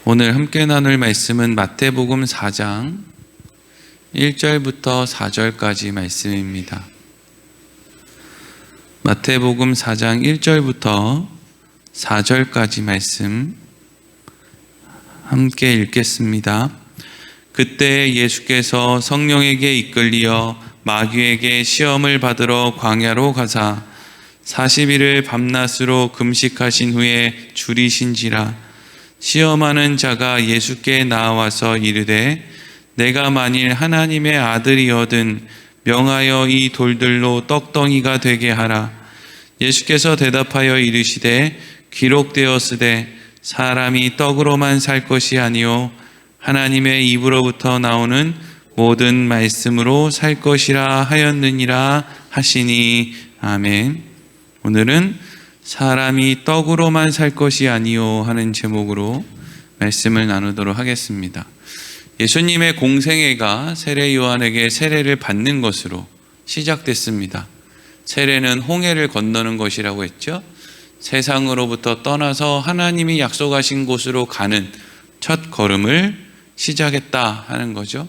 오늘 함께 나눌 말씀은 마태복음 4장 1절부터 4절까지 말씀입니다. 마태복음 4장 1절부터 4절까지 말씀 함께 읽겠습니다. 그때 예수께서 성령에게 이끌리어 마귀에게 시험을 받으러 광야로 가사 40일을 밤낮으로 금식하신 후에 줄이신지라. 시험하는 자가 예수께 나와서 이르되 내가 만일 하나님의 아들이거든 명하여 이 돌들로 떡덩이가 되게 하라. 예수께서 대답하여 이르시되 기록되었으되 사람이 떡으로만 살 것이 아니요 하나님의 입으로부터 나오는 모든 말씀으로 살 것이라 하였느니라 하시니. 아멘. 오늘은 사람이 떡으로만 살 것이 아니요 하는 제목으로 말씀을 나누도록 하겠습니다. 예수님의 공생애가 세례 요한에게 세례를 받는 것으로 시작됐습니다. 세례는 홍해를 건너는 것이라고 했죠. 세상으로부터 떠나서 하나님이 약속하신 곳으로 가는 첫 걸음을 시작했다 하는 거죠.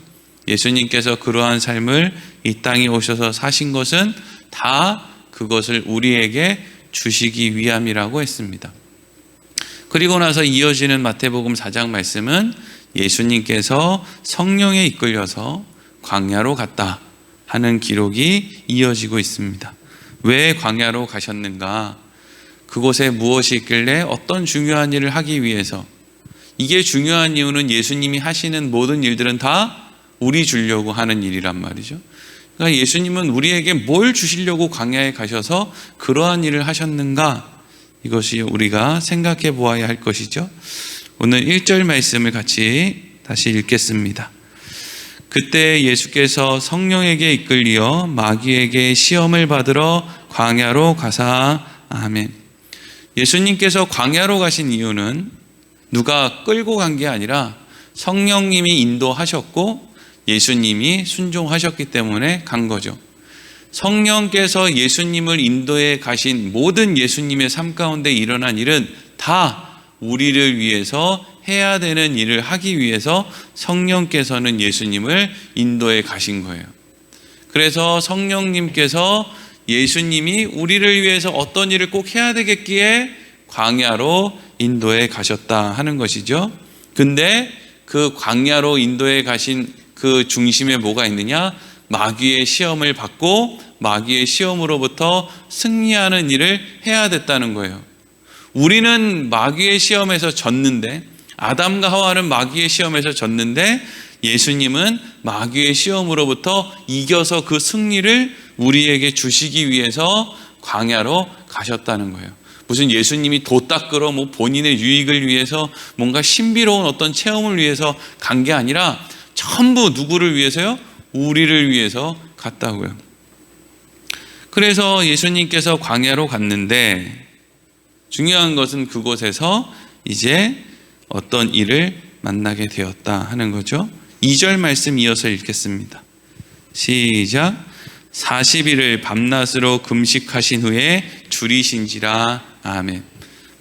예수님께서 그러한 삶을 이 땅에 오셔서 사신 것은 다 그것을 우리에게 주시기 위함이라고 했습니다. 그리고 나서 이어지는 마태복음 4장 말씀은 예수님께서 성령에 이끌려서 광야로 갔다 하는 기록이 이어지고 있습니다. 왜 광야로 가셨는가? 그곳에 무엇이 있길래 어떤 중요한 일을 하기 위해서? 이게 중요한 이유는 예수님이 하시는 모든 일들은 다 우리 주려고 하는 일이란 말이죠. 그러니까 예수님은 우리에게 뭘 주시려고 광야에 가셔서 그러한 일을 하셨는가? 이것이 우리가 생각해 보아야 할 것이죠. 오늘 1절 말씀을 같이 다시 읽겠습니다. 그때 예수께서 성령에게 이끌리어 마귀에게 시험을 받으러 광야로 가사. 아멘. 예수님께서 광야로 가신 이유는 누가 끌고 간 게 아니라 성령님이 인도하셨고 예수님이 순종하셨기 때문에 간 거죠. 성령께서 예수님을 인도해 가신 모든 예수님의 삶 가운데 일어난 일은 다 우리를 위해서 해야 되는 일을 하기 위해서 성령께서는 예수님을 인도해 가신 거예요. 그래서 성령님께서 예수님이 우리를 위해서 어떤 일을 꼭 해야 되겠기에 광야로 인도해 가셨다 하는 것이죠. 근데 그 광야로 인도해 가신 그 중심에 뭐가 있느냐? 마귀의 시험을 받고 마귀의 시험으로부터 승리하는 일을 해야 됐다는 거예요. 우리는 마귀의 시험에서 졌는데, 아담과 하와는 마귀의 시험에서 졌는데 예수님은 마귀의 시험으로부터 이겨서 그 승리를 우리에게 주시기 위해서 광야로 가셨다는 거예요. 무슨 예수님이 도 닦으러 본인의 유익을 위해서 뭔가 신비로운 어떤 체험을 위해서 간 게 아니라 전부 누구를 위해서요? 우리를 위해서 갔다고요. 그래서 예수님께서 광야로 갔는데 중요한 것은 그곳에서 이제 어떤 일을 만나게 되었다 하는 거죠. 2절 말씀 이어서 읽겠습니다. 시작. 40일을 밤낮으로 금식하신 후에 줄이신지라. 아멘.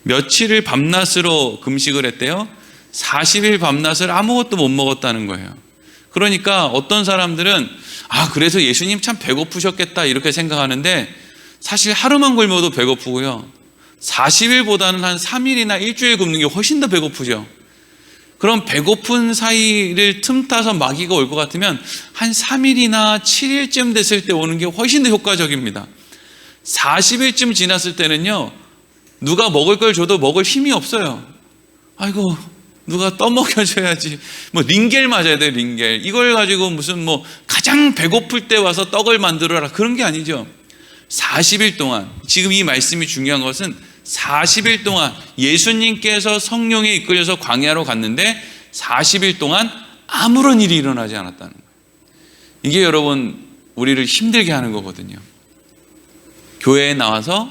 며칠을 밤낮으로 금식을 했대요? 40일 밤낮을 아무것도 못 먹었다는 거예요. 그러니까 어떤 사람들은 그래서 예수님 참 배고프셨겠다 이렇게 생각하는데 사실 하루만 굶어도 배고프고요. 40일보다는 한 3일이나 일주일 굶는 게 훨씬 더 배고프죠. 그럼 배고픈 사이를 틈타서 마귀가 올 것 같으면 한 3일이나 7일쯤 됐을 때 오는 게 훨씬 더 효과적입니다. 40일쯤 지났을 때는요, 누가 먹을 걸 줘도 먹을 힘이 없어요. 아이고, 누가 떠먹여줘야지. 링겔 맞아야 돼요, 링겔. 이걸 가지고 무슨 가장 배고플 때 와서 떡을 만들어라. 그런 게 아니죠. 40일 동안, 지금 이 말씀이 중요한 것은 40일 동안 예수님께서 성령에 이끌려서 광야로 갔는데 40일 동안 아무런 일이 일어나지 않았다는 거예요. 이게 여러분, 우리를 힘들게 하는 거거든요. 교회에 나와서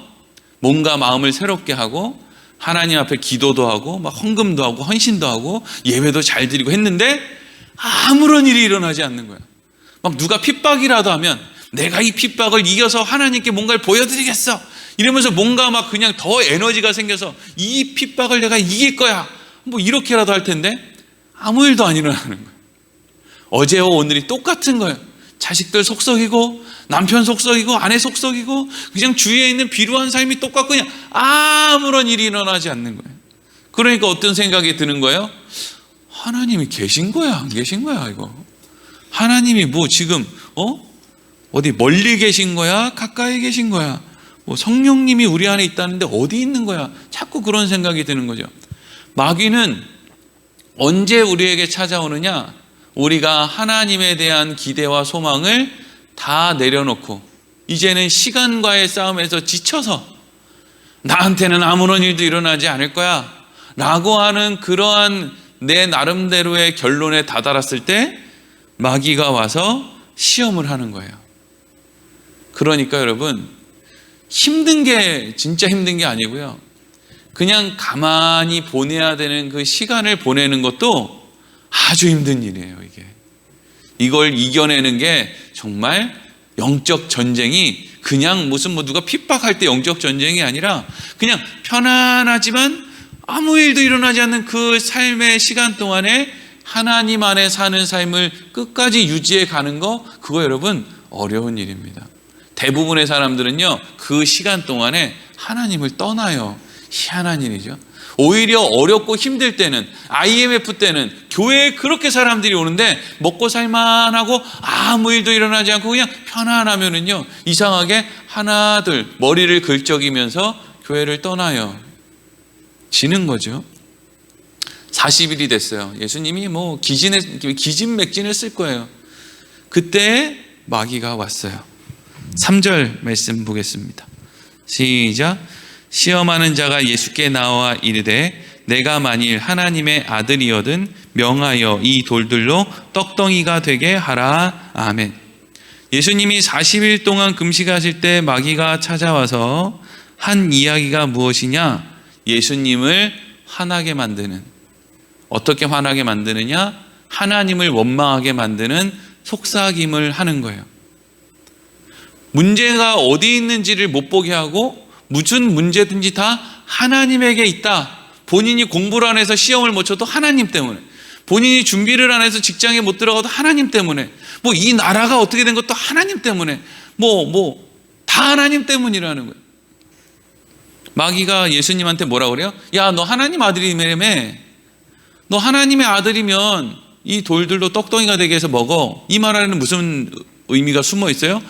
뭔가 마음을 새롭게 하고 하나님 앞에 기도도 하고 막 헌금도 하고 헌신도 하고 예배도 잘 드리고 했는데 아무런 일이 일어나지 않는 거예요. 막 누가 핍박이라도 하면 내가 이 핍박을 이겨서 하나님께 뭔가를 보여드리겠어 이러면서 뭔가 막 그냥 더 에너지가 생겨서 이 핍박을 내가 이길 거야 뭐 이렇게라도 할 텐데 아무 일도 안 일어나는 거예요. 어제와 오늘이 똑같은 거예요. 자식들 속썩이고 남편 속썩이고 아내 속썩이고 그냥 주위에 있는 비루한 삶이 똑같고 그냥 아무런 일이 일어나지 않는 거예요. 그러니까 어떤 생각이 드는 거예요? 하나님이 계신 거야 안 계신 거야 이거? 하나님이 뭐 지금 어디 멀리 계신 거야 가까이 계신 거야? 뭐 성령님이 우리 안에 있다는데 어디 있는 거야? 자꾸 그런 생각이 드는 거죠. 마귀는 언제 우리에게 찾아오느냐? 우리가 하나님에 대한 기대와 소망을 다 내려놓고 이제는 시간과의 싸움에서 지쳐서 나한테는 아무런 일도 일어나지 않을 거야 라고 하는 그러한 내 나름대로의 결론에 다다랐을 때 마귀가 와서 시험을 하는 거예요. 그러니까 여러분, 힘든 게 진짜 힘든 게 아니고요, 그냥 가만히 보내야 되는 그 시간을 보내는 것도 아주 힘든 일이에요. 이걸 이겨내는 게 정말 영적 전쟁이 그냥 무슨 뭐 누가 핍박할 때 영적 전쟁이 아니라 그냥 편안하지만 아무 일도 일어나지 않는 그 삶의 시간 동안에 하나님 안에 사는 삶을 끝까지 유지해 가는 거, 그거 여러분 어려운 일입니다. 대부분의 사람들은요 그 시간 동안에 하나님을 떠나요. 희한한 일이죠. 오히려 어렵고 힘들 때는, IMF 때는 교회에 그렇게 사람들이 오는데 먹고 살만하고 아무 일도 일어나지 않고 그냥 편안하면은요 이상하게 하나둘 머리를 긁적이면서 교회를 떠나요. 지는 거죠. 40일이 됐어요. 예수님이 뭐 기진맥진을 쓸 거예요. 그때 마귀가 왔어요. 3절 말씀 보겠습니다. 시작. 시험하는 자가 예수께 나와 이르되 내가 만일 하나님의 아들이거든 명하여 이 돌들로 떡덩이가 되게 하라. 아멘. 예수님이 40일 동안 금식하실 때 마귀가 찾아와서 한 이야기가 무엇이냐? 예수님을 화나게 만드는, 어떻게 화나게 만드느냐? 하나님을 원망하게 만드는 속삭임을 하는 거예요. 문제가 어디 있는지를 못 보게 하고 무슨 문제든지 다 하나님에게 있다. 본인이 공부를 안 해서 시험을 못 쳐도 하나님 때문에, 본인이 준비를 안 해서 직장에 못 들어가도 하나님 때문에, 뭐 이 나라가 어떻게 된 것도 하나님 때문에, 다 하나님 때문이라는 거예요. 마귀가 예수님한테 뭐라 그래요? 야, 너 하나님 아들이라며. 너 하나님의 아들이면 이 돌들로 떡덩이가 되게 해서 먹어. 이 말 안에는 무슨 의미가 숨어 있어요?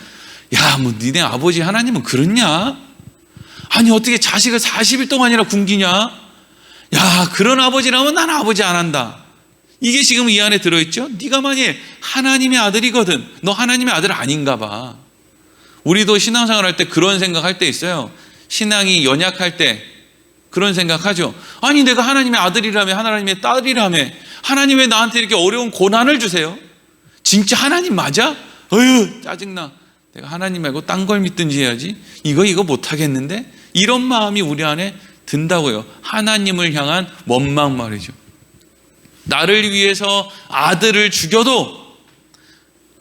야, 뭐 니네 아버지 하나님은 그렇냐? 아니 어떻게 자식을 40일 동안이나 굶기냐? 야, 그런 아버지라면 난 아버지 안 한다. 이게 지금 이 안에 들어있죠? 네가 만일 하나님의 아들이거든, 너 하나님의 아들 아닌가 봐. 우리도 신앙생활 할 때 그런 생각할 때 있어요. 신앙이 연약할 때 그런 생각하죠. 아니 내가 하나님의 아들이라며, 하나님의 딸이라며, 하나님 왜 나한테 이렇게 어려운 고난을 주세요? 진짜 하나님 맞아? 어휴 짜증나. 내가 하나님 말고 딴 걸 믿든지 해야지. 이거 못하겠는데? 이런 마음이 우리 안에 든다고요. 하나님을 향한 원망 말이죠. 나를 위해서 아들을 죽여도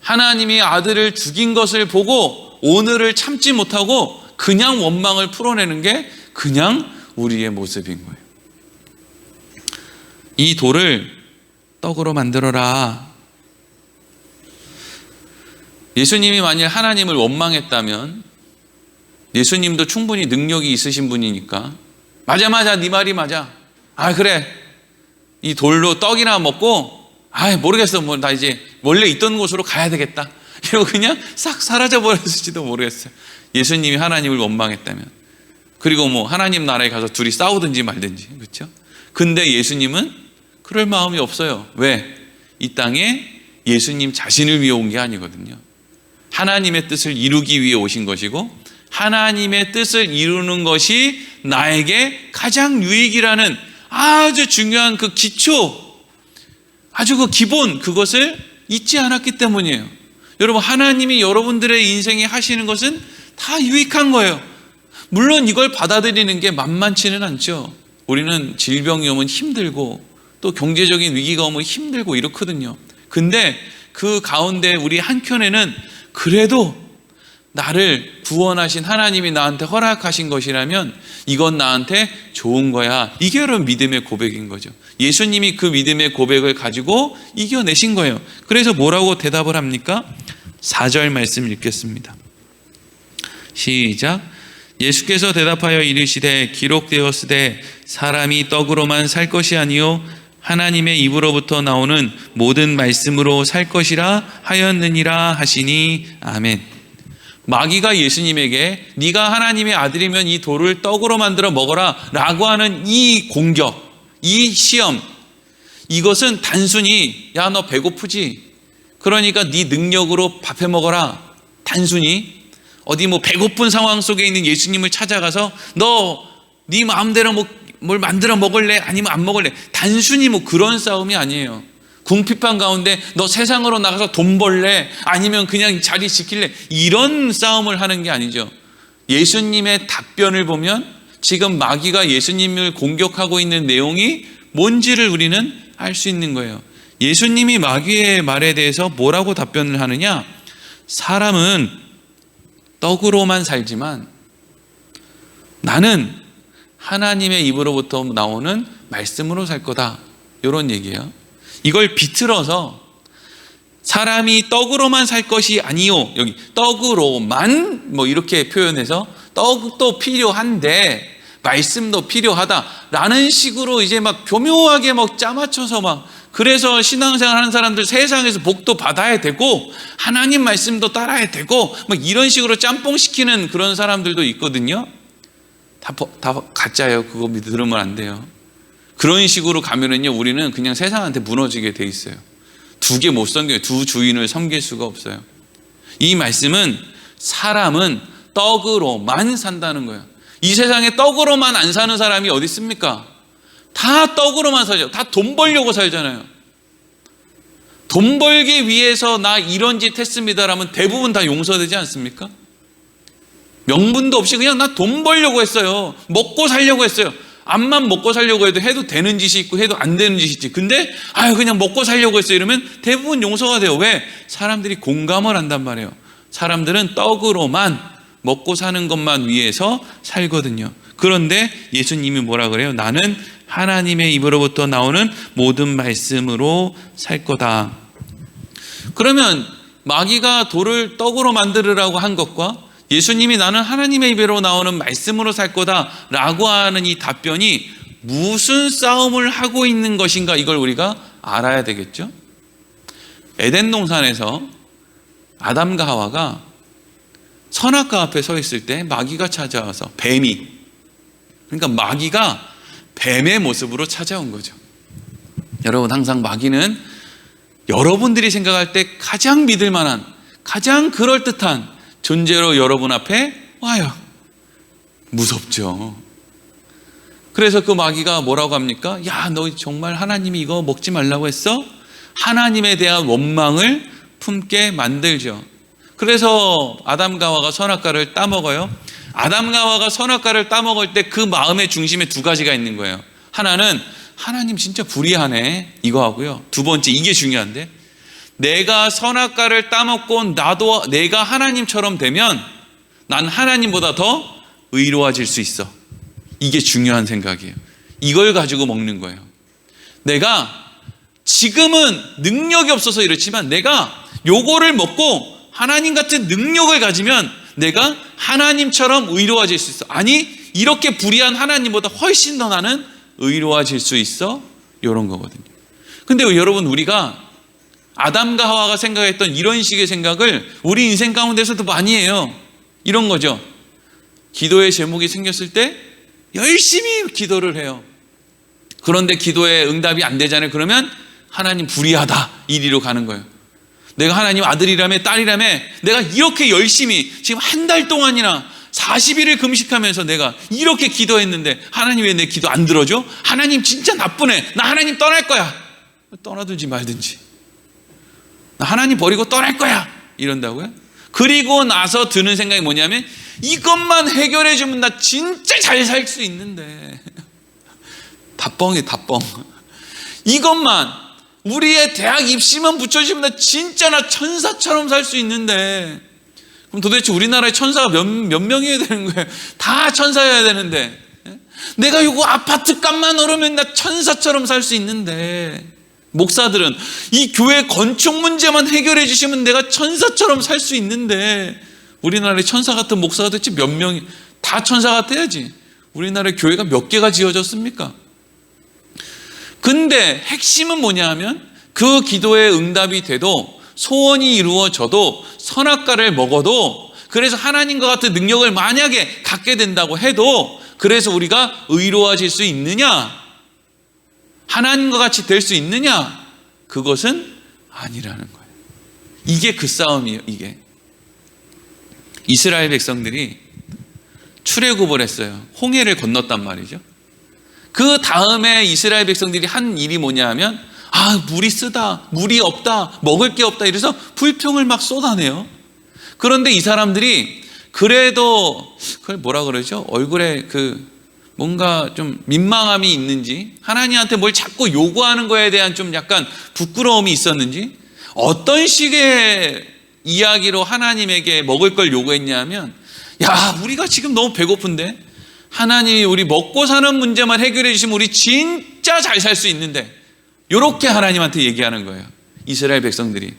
하나님이 아들을 죽인 것을 보고 오늘을 참지 못하고 그냥 원망을 풀어내는 게 그냥 우리의 모습인 거예요. 이 돌을 떡으로 만들어라. 예수님이 만일 하나님을 원망했다면, 예수님도 충분히 능력이 있으신 분이니까 맞아 네 말이 맞아. 아 그래, 이 돌로 떡이나 먹고 모르겠어, 뭐 나 이제 원래 있던 곳으로 가야 되겠다 이러고 그냥 싹 사라져 버렸을지도 모르겠어요. 예수님이 하나님을 원망했다면. 그리고 뭐 하나님 나라에 가서 둘이 싸우든지 말든지, 그렇죠? 근데 예수님은 그럴 마음이 없어요. 왜? 이 땅에 예수님 자신을 위해 온 게 아니거든요. 하나님의 뜻을 이루기 위해 오신 것이고, 하나님의 뜻을 이루는 것이 나에게 가장 유익이라는 아주 중요한 그 기초, 아주 그 기본, 그것을 잊지 않았기 때문이에요. 여러분, 하나님이 여러분들의 인생에 하시는 것은 다 유익한 거예요. 물론 이걸 받아들이는 게 만만치는 않죠. 우리는 질병이 오면 힘들고 또 경제적인 위기가 오면 힘들고 이렇거든요. 근데 그 가운데 우리 한켠에는 그래도 나를 구원하신 하나님이 나한테 허락하신 것이라면 이건 나한테 좋은 거야. 이게 여러분 믿음의 고백인 거죠. 예수님이 그 믿음의 고백을 가지고 이겨내신 거예요. 그래서 뭐라고 대답을 합니까? 4절 말씀 읽겠습니다. 시작. 예수께서 대답하여 이르시되 기록되었으되 사람이 떡으로만 살 것이 아니요 하나님의 입으로부터 나오는 모든 말씀으로 살 것이라 하였느니라 하시니 아멘. 마귀가 예수님에게 네가 하나님의 아들이면 이 돌을 떡으로 만들어 먹어라 라고 하는 이 공격, 이 시험, 이것은 단순히 야 너 배고프지? 그러니까 네 능력으로 밥해 먹어라. 단순히 어디 뭐 배고픈 상황 속에 있는 예수님을 찾아가서 너 네 마음대로 뭘 만들어 먹을래? 아니면 안 먹을래? 단순히 뭐 그런 싸움이 아니에요. 궁핍한 가운데 너 세상으로 나가서 돈 벌래? 아니면 그냥 자리 지킬래? 이런 싸움을 하는 게 아니죠. 예수님의 답변을 보면 지금 마귀가 예수님을 공격하고 있는 내용이 뭔지를 우리는 알 수 있는 거예요. 예수님이 마귀의 말에 대해서 뭐라고 답변을 하느냐? 사람은 떡으로만 살지만 나는 하나님의 입으로부터 나오는 말씀으로 살 거다. 이런 얘기예요. 이걸 비틀어서 사람이 떡으로만 살 것이 아니요. 여기 떡으로만 뭐 이렇게 표현해서 떡도 필요한데 말씀도 필요하다라는 식으로 이제 막 교묘하게 막 짜맞춰서 막 그래서 신앙생활 하는 사람들 세상에서 복도 받아야 되고 하나님 말씀도 따라야 되고 막 이런 식으로 짬뽕시키는 그런 사람들도 있거든요. 다 가짜예요. 그거 들으면 안 돼요. 그런 식으로 가면은요, 우리는 그냥 세상한테 무너지게 돼 있어요. 두 개 못 섬겨요. 두 주인을 섬길 수가 없어요. 이 말씀은 사람은 떡으로만 산다는 거예요. 이 세상에 떡으로만 안 사는 사람이 어디 있습니까? 다 떡으로만 살죠. 다 돈 벌려고 살잖아요. 돈 벌기 위해서 나 이런 짓 했습니다라면 대부분 다 용서되지 않습니까? 명분도 없이 그냥 나 돈 벌려고 했어요. 먹고 살려고 했어요. 암만 먹고 살려고 해도 되는 짓이 있고 해도 안 되는 짓이 있지. 근데 그냥 먹고 살려고 했어요. 이러면 대부분 용서가 돼요. 왜? 사람들이 공감을 한단 말이에요. 사람들은 떡으로만 먹고 사는 것만 위해서 살거든요. 그런데 예수님이 뭐라 그래요? 나는 하나님의 입으로부터 나오는 모든 말씀으로 살 거다. 그러면 마귀가 돌을 떡으로 만들으라고 한 것과 예수님이 나는 하나님의 입으로 나오는 말씀으로 살 거다라고 하는 이 답변이 무슨 싸움을 하고 있는 것인가, 이걸 우리가 알아야 되겠죠. 에덴 동산에서 아담과 하와가 선악과 앞에 서 있을 때 마귀가 찾아와서, 뱀이, 그러니까 마귀가 뱀의 모습으로 찾아온 거죠. 여러분, 항상 마귀는 여러분들이 생각할 때 가장 믿을 만한, 가장 그럴듯한 존재로 여러분 앞에 와요. 무섭죠. 그래서 그 마귀가 뭐라고 합니까? 야, 너 정말 하나님이 이거 먹지 말라고 했어? 하나님에 대한 원망을 품게 만들죠. 그래서 아담과 하와가 선악과를 따먹어요. 아담과 하와가 선악과를 따먹을 때 그 마음의 중심에 두 가지가 있는 거예요. 하나는 하나님 진짜 불의하네, 이거 하고요. 두 번째, 이게 중요한데, 내가 선악과를 따먹고 나도 내가 하나님처럼 되면 난 하나님보다 더 의로워질 수 있어. 이게 중요한 생각이에요. 이걸 가지고 먹는 거예요. 내가 지금은 능력이 없어서 이렇지만 내가 요거를 먹고 하나님 같은 능력을 가지면 내가 하나님처럼 의로워질 수 있어. 아니, 이렇게 불의한 하나님보다 훨씬 더 나는 의로워질 수 있어. 이런 거거든요. 근데 여러분, 우리가 아담과 하와가 생각했던 이런 식의 생각을 우리 인생 가운데서도 많이 해요. 이런 거죠. 기도의 제목이 생겼을 때 열심히 기도를 해요. 그런데 기도에 응답이 안 되잖아요. 그러면 하나님 불의하다, 이리로 가는 거예요. 내가 하나님 아들이라며 딸이라며 내가 이렇게 열심히 지금 한 달 동안이나 40일을 금식하면서 내가 이렇게 기도했는데 하나님 왜 내 기도 안 들어줘? 하나님 진짜 나쁘네. 나 하나님 떠날 거야. 떠나든지 말든지. 나 하나님 버리고 떠날 거야. 이런다고요? 그리고 나서 드는 생각이 뭐냐면 이것만 해결해 주면 나 진짜 잘 살 수 있는데. 다뻥이에요, 다뻥. 이것만, 우리의 대학 입시만 붙여주면 나 진짜 나 천사처럼 살 수 있는데. 그럼 도대체 우리나라에 천사가 몇 명이어야 되는 거예요? 다 천사여야 되는데, 내가 요거 아파트 값만 오르면 나 천사처럼 살 수 있는데, 목사들은 이 교회 건축 문제만 해결해 주시면 내가 천사처럼 살 수 있는데, 우리나라에 천사 같은 목사가 도대체 몇 명이, 다 천사 같아야지. 우리나라에 교회가 몇 개가 지어졌습니까? 근데 핵심은 뭐냐 하면, 그 기도의 응답이 돼도, 소원이 이루어져도, 선악과를 먹어도, 그래서 하나님과 같은 능력을 만약에 갖게 된다고 해도, 그래서 우리가 의로워질 수 있느냐? 하나님과 같이 될 수 있느냐? 그것은 아니라는 거예요. 이게 그 싸움이에요. 이게 이스라엘 백성들이 출애굽을 했어요. 홍해를 건넜단 말이죠. 그 다음에 이스라엘 백성들이 한 일이 뭐냐 하면, 물이 쓰다, 물이 없다, 먹을 게 없다, 이래서 불평을 막 쏟아내요. 그런데 이 사람들이 그래도 그걸 뭐라 그러죠? 얼굴에 뭔가 좀 민망함이 있는지, 하나님한테 뭘 자꾸 요구하는 거에 대한 좀 약간 부끄러움이 있었는지, 어떤 식의 이야기로 하나님에게 먹을 걸 요구했냐면, 우리가 지금 너무 배고픈데 하나님이 우리 먹고 사는 문제만 해결해 주시면 우리 진짜 잘 살 수 있는데, 이렇게 하나님한테 얘기하는 거예요. 이스라엘 백성들이.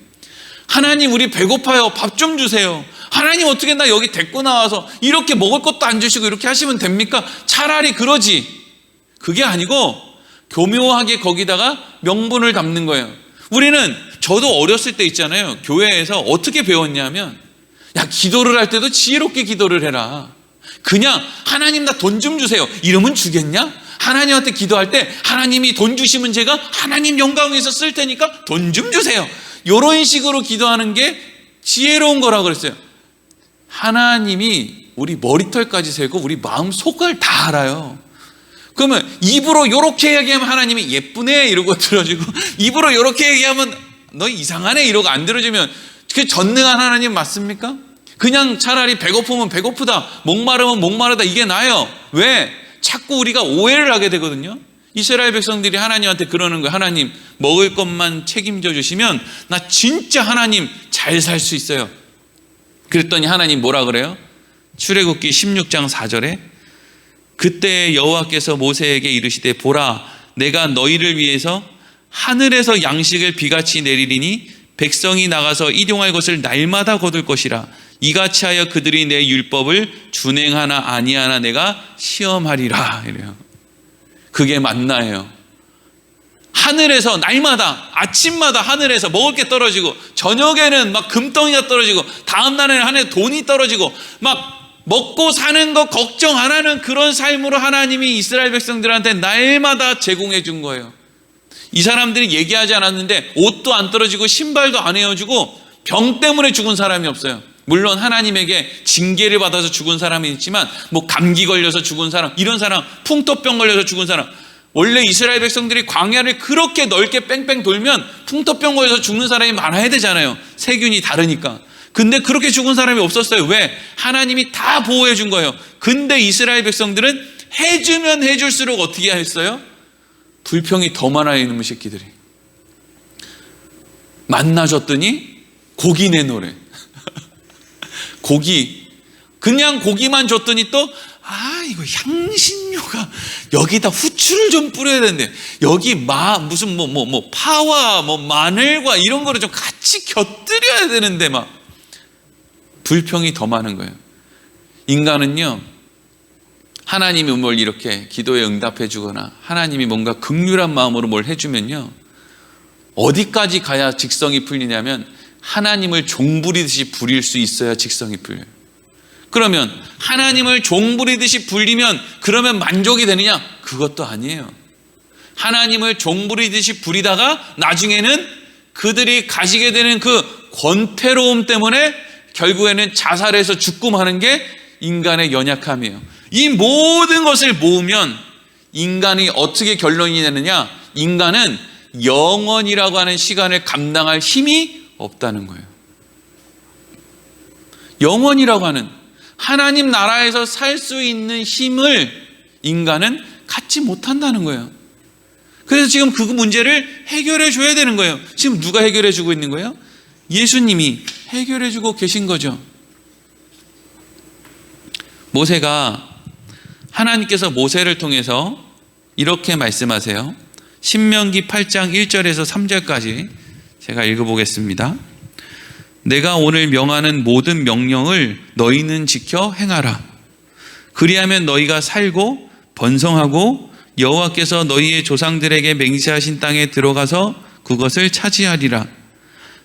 하나님, 우리 배고파요, 밥 좀 주세요. 하나님, 어떻게 나 여기 데리고 나와서 이렇게 먹을 것도 안 주시고 이렇게 하시면 됩니까? 차라리 그러지. 그게 아니고 교묘하게 거기다가 명분을 담는 거예요. 우리는, 저도 어렸을 때 있잖아요, 교회에서 어떻게 배웠냐면, 기도를 할 때도 지혜롭게 기도를 해라. 그냥 하나님 나 돈 좀 주세요 이러면 주겠냐? 하나님한테 기도할 때 하나님이 돈 주시면 제가 하나님 영광 위해서 쓸 테니까 돈 좀 주세요, 이런 식으로 기도하는 게 지혜로운 거라고 그랬어요. 하나님이 우리 머리털까지 세고 우리 마음 속을 다 알아요. 그러면 입으로 이렇게 얘기하면 하나님이 예쁘네 이러고 들어주고, 입으로 이렇게 얘기하면 너 이상하네 이러고 안 들어주면, 그 전능한 하나님 맞습니까? 그냥 차라리 배고프면 배고프다, 목마르면 목마르다, 이게 나아요. 왜? 자꾸 우리가 오해를 하게 되거든요. 이스라엘 백성들이 하나님한테 그러는 거예요. 하나님, 먹을 것만 책임져 주시면 나 진짜 하나님 잘 살 수 있어요. 그랬더니 하나님 뭐라 그래요? 출애굽기 16장 4절에 그때 여호와께서 모세에게 이르시되, 보라, 내가 너희를 위해서 하늘에서 양식을 비같이 내리리니 백성이 나가서 일용할 것을 날마다 거둘 것이라. 이같이 하여 그들이 내 율법을 준행하나 아니하나 내가 시험하리라. 이래요. 그게 만나예요. 하늘에서 날마다, 아침마다 하늘에서 먹을 게 떨어지고, 저녁에는 막 금덩이가 떨어지고, 다음 날에는 하늘에 돈이 떨어지고, 막 먹고 사는 거 걱정 안 하는 그런 삶으로 하나님이 이스라엘 백성들한테 날마다 제공해 준 거예요. 이 사람들이 얘기하지 않았는데 옷도 안 떨어지고 신발도 안 헤어지고 병 때문에 죽은 사람이 없어요. 물론 하나님에게 징계를 받아서 죽은 사람이 있지만, 감기 걸려서 죽은 사람, 이런 사람, 풍토병 걸려서 죽은 사람, 원래 이스라엘 백성들이 광야를 그렇게 넓게 뺑뺑 돌면 풍토병 걸려서 죽는 사람이 많아야 되잖아요. 세균이 다르니까. 근데 그렇게 죽은 사람이 없었어요. 왜? 하나님이 다 보호해 준 거예요. 근데 이스라엘 백성들은 해주면 해줄수록 어떻게 했어요? 불평이 더 많아요. 이놈의 새끼들이. 만나줬더니 고기 내놓으래. 고기, 그냥 고기만 줬더니 또 이거 향신료가 여기다 후추를 좀 뿌려야 되는데, 여기 무슨 파와 마늘과 이런 거를 좀 같이 곁들여야 되는데, 불평이 더 많은 거예요. 인간은요, 하나님이 뭘 이렇게 기도에 응답해 주거나 하나님이 뭔가 긍휼한 마음으로 뭘 해주면요, 어디까지 가야 직성이 풀리냐면 하나님을 종부리듯이 부릴 수 있어야 직성이 풀려요. 그러면 하나님을 종부리듯이 불리면 그러면 만족이 되느냐? 그것도 아니에요. 하나님을 종부리듯이 부리다가 나중에는 그들이 가지게 되는 그 권태로움 때문에 결국에는 자살해서 죽고 하는 게 인간의 연약함이에요. 이 모든 것을 모으면 인간이 어떻게 결론이 되느냐? 인간은 영원이라고 하는 시간을 감당할 힘이 없다는 거예요. 영원이라고 하는 하나님 나라에서 살 수 있는 힘을 인간은 갖지 못한다는 거예요. 그래서 지금 그 문제를 해결해 줘야 되는 거예요. 지금 누가 해결해 주고 있는 거예요? 예수님이 해결해 주고 계신 거죠. 모세가 하나님께서 모세를 통해서 이렇게 말씀하세요. 신명기 8장 1절에서 3절까지 제가 읽어보겠습니다. 내가 오늘 명하는 모든 명령을 너희는 지켜 행하라. 그리하면 너희가 살고 번성하고 여호와께서 너희의 조상들에게 맹세하신 땅에 들어가서 그것을 차지하리라.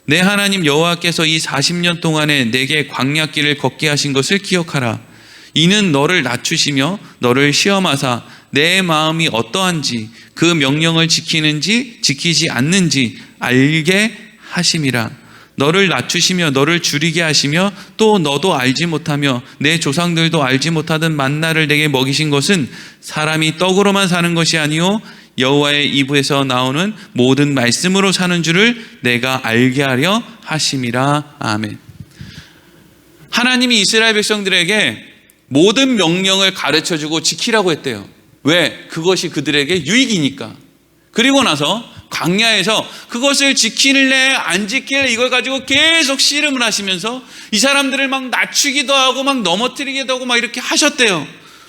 내 하나님 여호와께서 이 40년 동안에 내게 광야길을 걷게 하신 것을 기억하라. 이는 너를 낮추시며 너를 시험하사 내 마음이 어떠한지 그 명령을 지키는지 지키지 않는지 알게 하심이라. 너를 낮추시며 너를 줄이게 하시며 또 너도 알지 못하며 내 조상들도 알지 못하던 만나를 내게 먹이신 것은 사람이 떡으로만 사는 것이 아니요 여호와의 입에서 나오는 모든 말씀으로 사는 줄을 내가 알게 하려 하심이라. 아멘. 하나님이 이스라엘 백성들에게 모든 명령을 가르쳐주고 지키라고 했대요. 왜? 그것이 그들에게 유익이니까. 그리고 나서 광야에서 그것을 지킬래 안 지킬래 이걸 가지고 계속 씨름을 하시면서 이 사람들을 막 낮추기도 하고 막 넘어뜨리기도 하고 막 이렇게 하셨대요.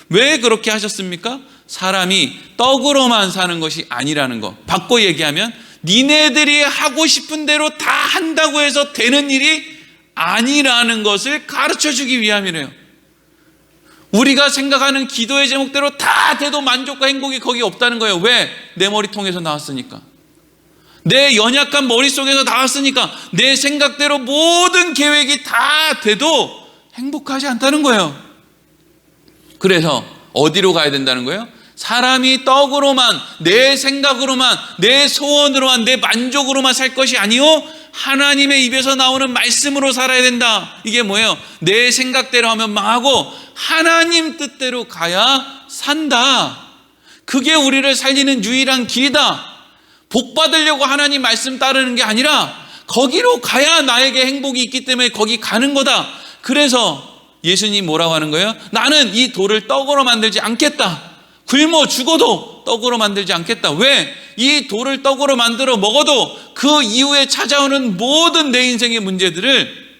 왜 그렇게 하셨습니까? 사람이 떡으로만 사는 것이 아니라는 거. 바꿔 얘기하면 니네들이 하고 싶은 대로 다 한다고 해서 되는 일이 아니라는 것을 가르쳐주기 위함이래요. 우리가 생각하는 기도의 제목대로 다 돼도 만족과 행복이 거기 없다는 거예요. 왜? 내 머리통에서 나왔으니까. 내 연약한 머릿속에서 나왔으니까 내 생각대로 모든 계획이 다 돼도 행복하지 않다는 거예요. 그래서 어디로 가야 된다는 거예요? 사람이 떡으로만, 내 생각으로만, 내 소원으로만, 내 만족으로만 살 것이 아니요 하나님의 입에서 나오는 말씀으로 살아야 된다. 이게 뭐예요? 내 생각대로 하면 망하고 하나님 뜻대로 가야 산다. 그게 우리를 살리는 유일한 길이다. 복 받으려고 하나님 말씀 따르는 게 아니라 거기로 가야 나에게 행복이 있기 때문에 거기 가는 거다. 그래서 예수님 뭐라고 하는 거예요? 나는 이 돌을 떡으로 만들지 않겠다. 굶어 죽어도 떡으로 만들지 않겠다. 왜? 이 돌을 떡으로 만들어 먹어도 그 이후에 찾아오는 모든 내 인생의 문제들을,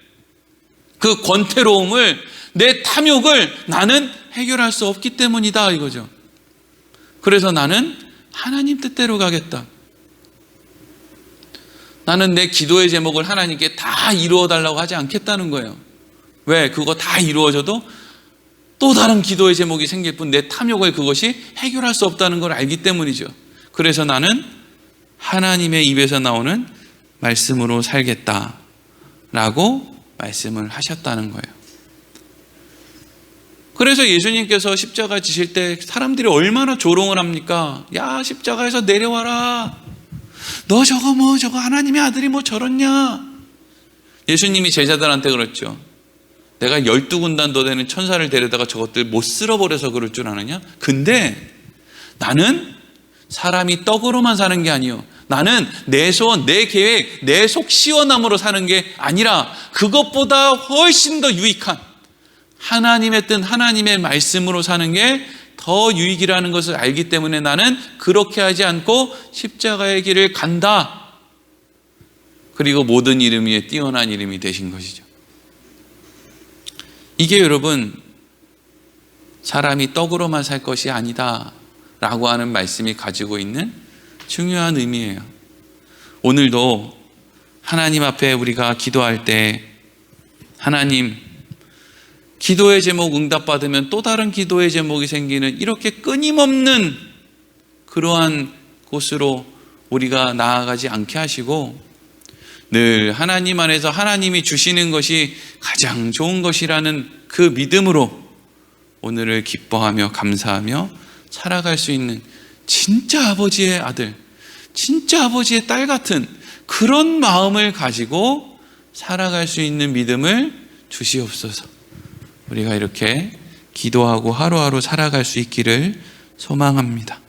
그 권태로움을, 내 탐욕을 나는 해결할 수 없기 때문이다 이거죠. 그래서 나는 하나님 뜻대로 가겠다. 나는 내 기도의 제목을 하나님께 다 이루어 달라고 하지 않겠다는 거예요. 왜? 그거 다 이루어져도 또 다른 기도의 제목이 생길 뿐 내 탐욕을 그것이 해결할 수 없다는 걸 알기 때문이죠. 그래서 나는 하나님의 입에서 나오는 말씀으로 살겠다라고 말씀을 하셨다는 거예요. 그래서 예수님께서 십자가 지실 때 사람들이 얼마나 조롱을 합니까? 야, 십자가에서 내려와라. 너 저거 하나님의 아들이 뭐 저렇냐? 예수님이 제자들한테 그랬죠. 내가 12군단도 되는 천사를 데려다가 저것들 못 쓸어버려서 그럴 줄 아느냐? 근데 나는 사람이 떡으로만 사는 게 아니요. 나는 내 소원, 내 계획, 내 속 시원함으로 사는 게 아니라 그것보다 훨씬 더 유익한 하나님의 뜻, 하나님의 말씀으로 사는 게 더 유익이라는 것을 알기 때문에 나는 그렇게 하지 않고 십자가의 길을 간다. 그리고 모든 이름 위에 뛰어난 이름이 되신 것이죠. 이게 여러분, 사람이 떡으로만 살 것이 아니다 라고 하는 말씀이 가지고 있는 중요한 의미예요. 오늘도 하나님 앞에 우리가 기도할 때 하나님, 기도의 제목 응답받으면 또 다른 기도의 제목이 생기는 이렇게 끊임없는 그러한 곳으로 우리가 나아가지 않게 하시고 늘 하나님 안에서 하나님이 주시는 것이 가장 좋은 것이라는 그 믿음으로 오늘을 기뻐하며 감사하며 살아갈 수 있는 진짜 아버지의 아들, 진짜 아버지의 딸 같은 그런 마음을 가지고 살아갈 수 있는 믿음을 주시옵소서. 우리가 이렇게 기도하고 하루하루 살아갈 수 있기를 소망합니다.